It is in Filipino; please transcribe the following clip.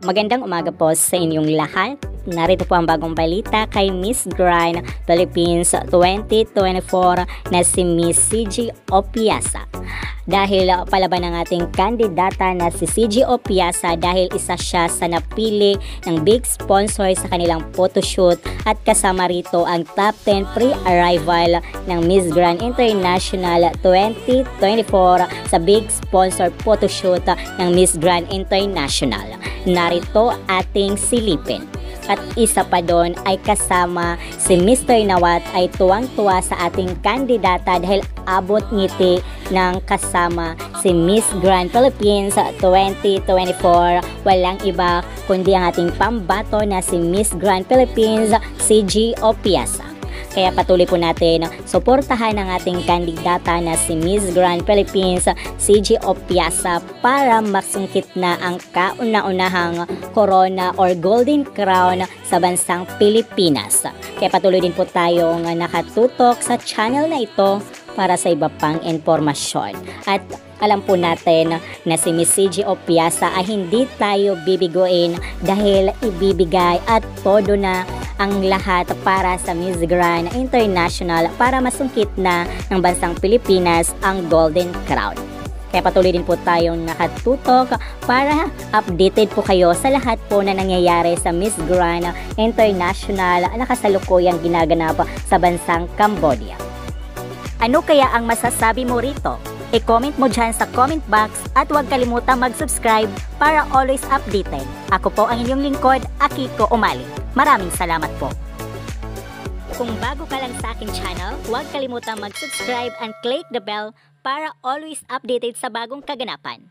Magandang umaga po sa inyong lahat. Narito po ang bagong balita kay Miss Grand Philippines 2024 na si Miss CG Opiasa. Dahil palaban ng ating kandidata na si CG Opiasa dahil isa siya sa napili ng big sponsor sa kanilang photoshoot at kasama rito ang top 10 pre-arrival ng Miss Grand International 2024 sa big sponsor photoshoot ng Miss Grand International. Narito ating silipin. At isa pa doon ay kasama si Mr. Nawat ay tuwang-tuwa sa ating kandidata dahil abot ngiti ng kasama si Miss Grand Philippines 2024. Walang iba kundi ang ating pambato na si Miss Grand Philippines CG Opiasa. Kaya patuloy po natin suportahan ang ating kandidata na si Miss Grand Philippines CG Opiasa para masungkit na ang kauna-unahang corona or golden crown sa bansang Pilipinas. Kaya patuloy din po tayong nakatutok sa channel na ito para sa iba pang informasyon. At alam po natin na si Miss CG Opiasa ay hindi tayo bibiguin dahil ibibigay at todo na ang lahat para sa Miss Grand International para masungkit na ng bansang Pilipinas ang Golden Crown. Kaya patuloy din po tayong nakatutok para updated po kayo sa lahat po na nangyayari sa Miss Grand International na kasalukuyang ginaganap sa bansang Cambodia. Ano kaya ang masasabi mo rito? I-comment mo dyan sa comment box at huwag kalimutang mag-subscribe para always updated. Ako po ang inyong lingkod, Akiko Umali. Maraming salamat po. Kung bago ka lang sa aking channel, huwag kalimutang mag-subscribe and click the bell para always updated sa bagong kaganapan.